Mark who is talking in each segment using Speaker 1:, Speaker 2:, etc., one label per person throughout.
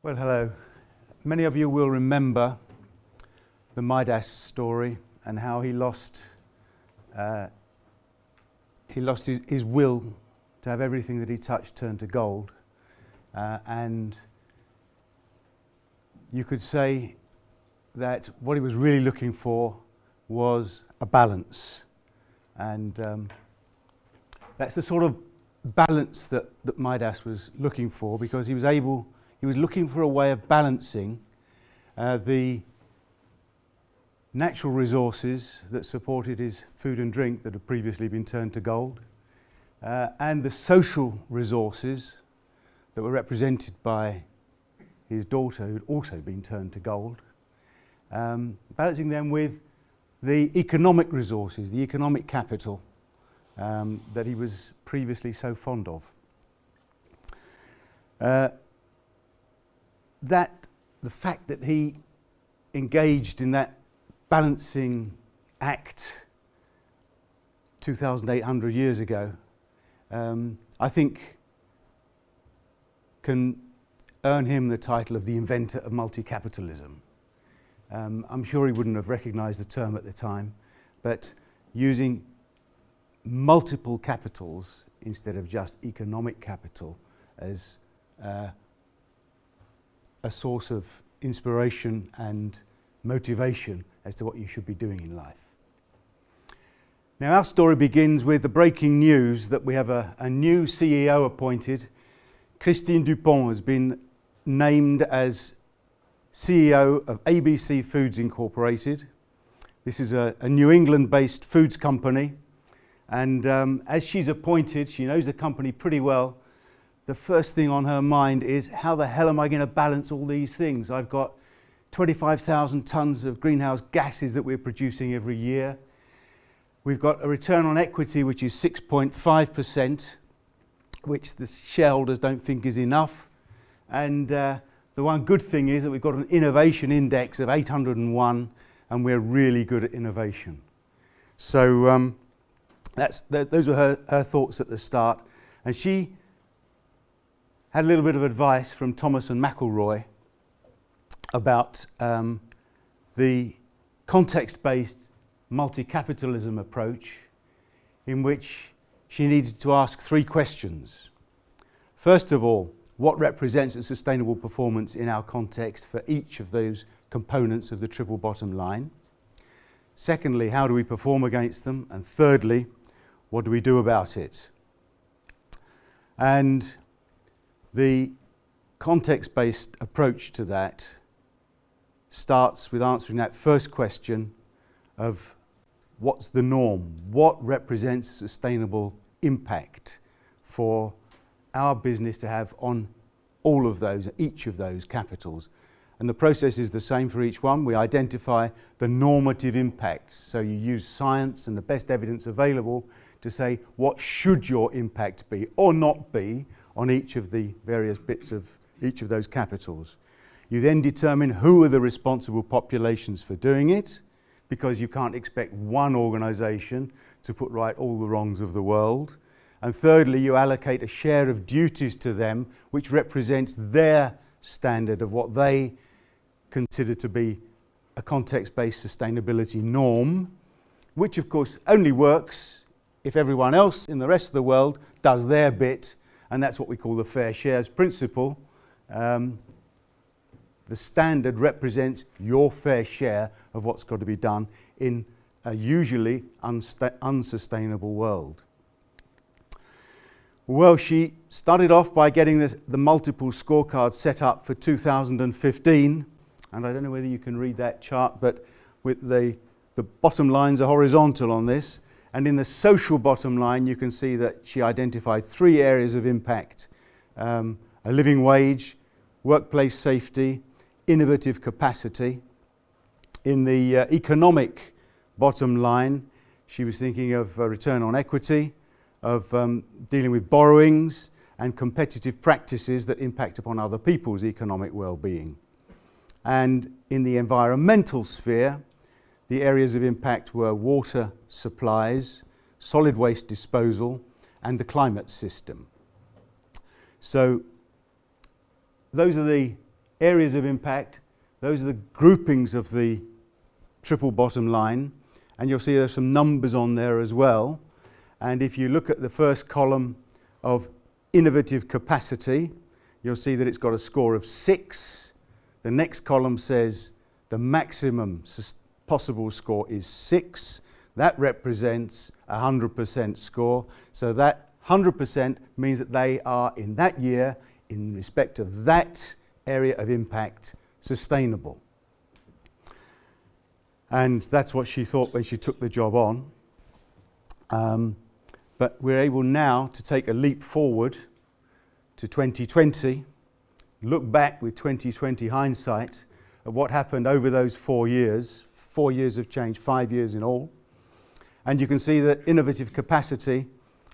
Speaker 1: Well, hello. Many of you will remember the Midas story and how he lost his will to have everything that he touched turn to gold. And you could say that what he was really looking for was a balance. And that's the sort of balance that Midas was looking for, because he was looking for a way of balancing the natural resources that supported his food and drink that had previously been turned to gold, and the social resources that were represented by his daughter, who had also been turned to gold, balancing them with the economic resources, the economic capital that he was previously so fond of. The fact that he engaged in that balancing act 2,800 years ago, I think can earn him the title of the inventor of multi-capitalism. I'm sure he wouldn't have recognised the term at the time, but using multiple capitals instead of just economic capital as a source of inspiration and motivation as to what you should be doing in life. Now, our story begins with the breaking news that we have a new CEO appointed. Christine Dupont has been named as CEO of ABC Foods Incorporated. This is a New England-based foods company, and as she's appointed, she knows the company pretty well. The first thing on her mind is, how the hell am I going to balance all these things? I've got 25,000 tonnes of greenhouse gases that we're producing every year. We've got a return on equity which is 6.5%, which the shareholders don't think is enough. And the one good thing is that we've got an innovation index of 801, and we're really good at innovation. So those were her thoughts at the start. And she had a little bit of advice from Thomas and McElroy about the context-based multi-capitalism approach, in which she needed to ask three questions. First of all, what represents a sustainable performance in our context for each of those components of the triple bottom line? Secondly, how do we perform against them? And thirdly, what do we do about it? And the context-based approach to that starts with answering that first question of what's the norm? What represents a sustainable impact for our business to have on all of those, each of those capitals? And the process is the same for each one. We identify the normative impacts. So you use science and the best evidence available to say what should your impact be or not be on each of the various bits of each of those capitals. You then determine who are the responsible populations for doing it, because you can't expect one organisation to put right all the wrongs of the world. And thirdly, you allocate a share of duties to them which represents their standard of what they consider to be a context-based sustainability norm, which of course only works if everyone else in the rest of the world does their bit, and that's what we call the fair shares principle. The standard represents your fair share of what's got to be done in a usually unsustainable world. Well, she started off by getting the multiple scorecard set up for 2015, and I don't know whether you can read that chart, but with the bottom lines are horizontal on this, and in the social bottom line you can see that she identified three areas of impact: a living wage, workplace safety, innovative capacity. In the economic bottom line, she was thinking of return on equity, of dealing with borrowings and competitive practices that impact upon other people's economic well-being. And in the environmental sphere, the areas of impact were water supplies, solid waste disposal, and the climate system. So those are the areas of impact. Those are the groupings of the triple bottom line, and you'll see there's some numbers on there as well. And if you look at the first column of innovative capacity, you'll see that it's got a score of 6. The next column says the maximum possible score is 6. That represents a 100% score. So that 100% means that they are, in that year, in respect of that area of impact, sustainable. And that's what she thought when she took the job on. But we're able now to take a leap forward to 2020, look back with 2020 hindsight at what happened over those 4 years, 4 years of change, 5 years in all. And you can see that innovative capacity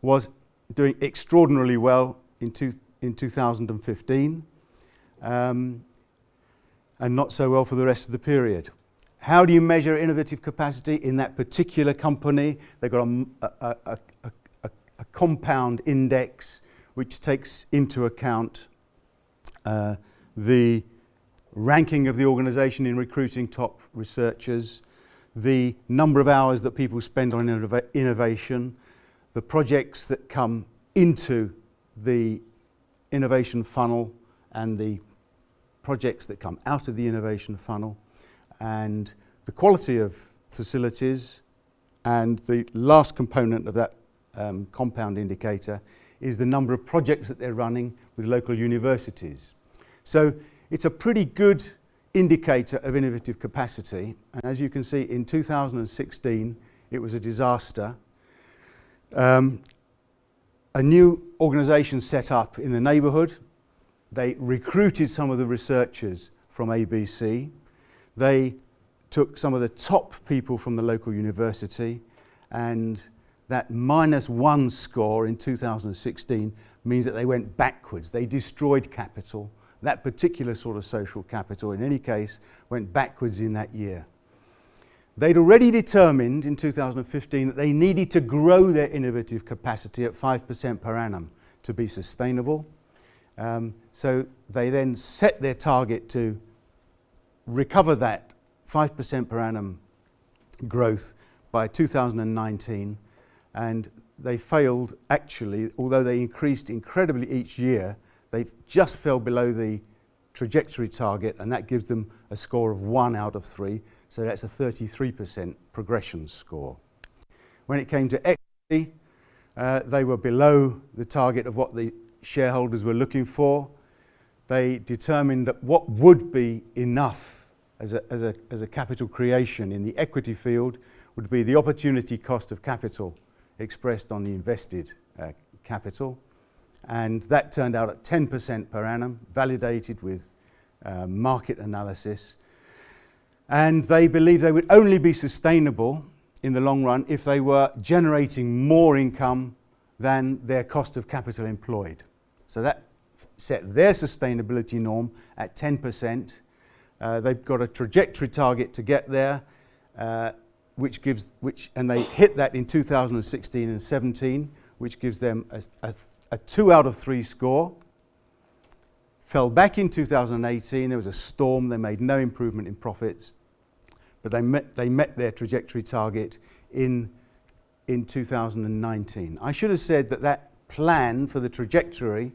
Speaker 1: was doing extraordinarily well in 2015, and not so well for the rest of the period. How do you measure innovative capacity in that particular company? They've got a compound index which takes into account the ranking of the organisation in recruiting top researchers, the number of hours that people spend on innovation, the projects that come into the innovation funnel and the projects that come out of the innovation funnel, and the quality of facilities. And the last component of that compound indicator is the number of projects that they're running with local universities. So it's a pretty good indicator of innovative capacity. And as you can see, in 2016, it was a disaster. A new organisation set up in the neighbourhood. They recruited some of the researchers from ABC. They took some of the top people from the local university, and that -1 score in 2016 means that they went backwards. They destroyed capital. That particular sort of social capital, in any case, went backwards in that year. They'd already determined in 2015 that they needed to grow their innovative capacity at 5% per annum to be sustainable. So they then set their target to recover that 5% per annum growth by 2019, and they failed actually. Although they increased incredibly each year, they just fell below the trajectory target, and that gives them a score of 1 out of 3, so that's a 33% progression score. When it came to equity, they were below the target of what the shareholders were looking for. They determined that what would be enough as a capital creation in the equity field would be the opportunity cost of capital expressed on the invested capital. And that turned out at 10% per annum, validated with market analysis. And they believed they would only be sustainable in the long run if they were generating more income than their cost of capital employed. So that set their sustainability norm at 10%. They've got a trajectory target to get there, and they hit that in 2016 and 17, which gives them a 2 out of 3 score. Fell back in 2018. There was a storm. They made no improvement in profits, but they met their trajectory target in 2019. I should have said that plan for the trajectory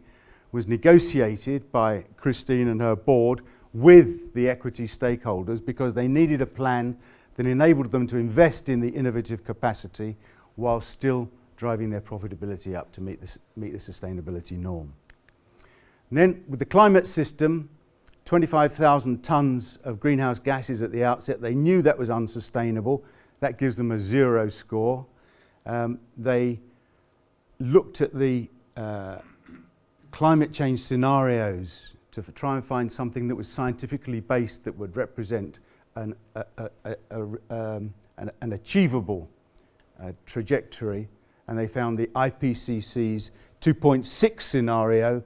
Speaker 1: was negotiated by Christine and her board with the equity stakeholders, because they needed a plan that enabled them to invest in the innovative capacity while still driving their profitability up to meet the sustainability norm. And then with the climate system, 25,000 tonnes of greenhouse gases at the outset, they knew that was unsustainable. That gives them a 0 score. They looked at the climate change scenarios to try and find something that was scientifically based that would represent an achievable trajectory, and they found the IPCC's 2.6 scenario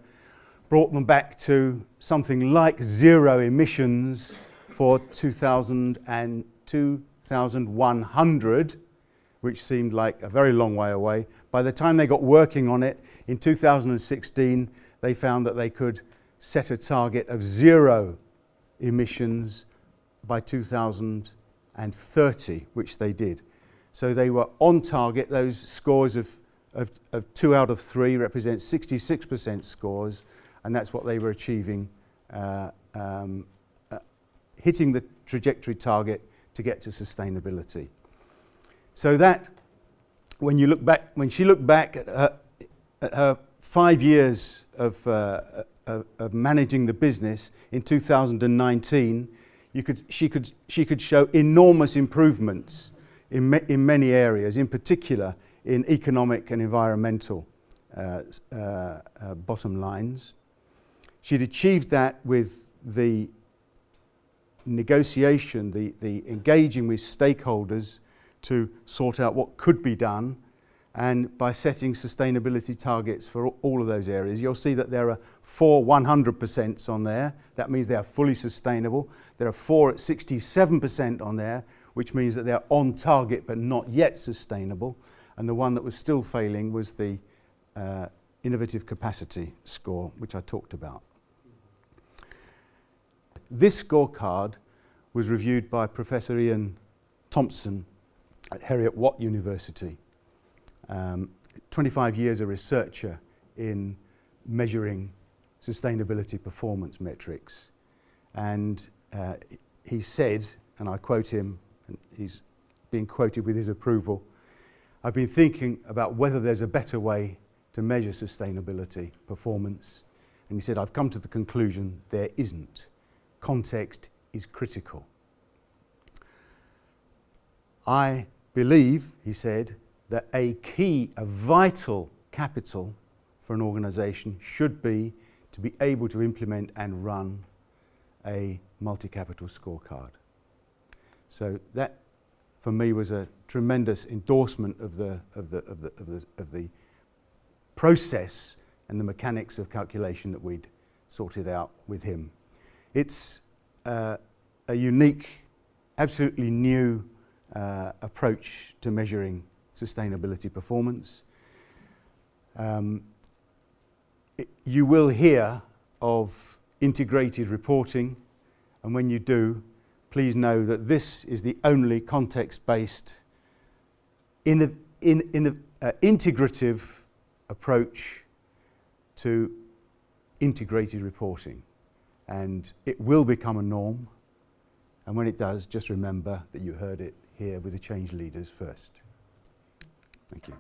Speaker 1: brought them back to something like 0 emissions for 2100, which seemed like a very long way away. By the time they got working on it in 2016, they found that they could set a target of 0 emissions by 2030, which they did. So they were on target. Those scores of 2 out of 3 represent 66% scores, and that's what they were achieving, hitting the trajectory target to get to sustainability. So that, when she looked back at her 5 years of managing the business in 2019, she could show enormous improvements in many areas, in particular in economic and environmental bottom lines. She'd achieved that with the negotiation, the engaging with stakeholders to sort out what could be done, and by setting sustainability targets for all of those areas. You'll see that there are 4 100% on there. That means they are fully sustainable. There are 4 at 67% on there, which means that they're on target but not yet sustainable. And the one that was still failing was the innovative capacity score, which I talked about. This scorecard was reviewed by Professor Ian Thompson at Heriot-Watt University. 25 years a researcher in measuring sustainability performance metrics. And he said, and I quote him, and he's being quoted with his approval, "I've been thinking about whether there's a better way to measure sustainability performance." And he said, "I've come to the conclusion there isn't. Context is critical." I believe, he said, that a vital capital for an organisation should be to be able to implement and run a multi-capital scorecard. So that, for me, was a tremendous endorsement of the process and the mechanics of calculation that we'd sorted out with him. It's a unique, absolutely new approach to measuring sustainability performance. You will hear of integrated reporting, and when you do, please know that this is the only context-based, integrative approach to integrated reporting. And it will become a norm, and when it does, just remember that you heard it here with the change leaders first. Thank you.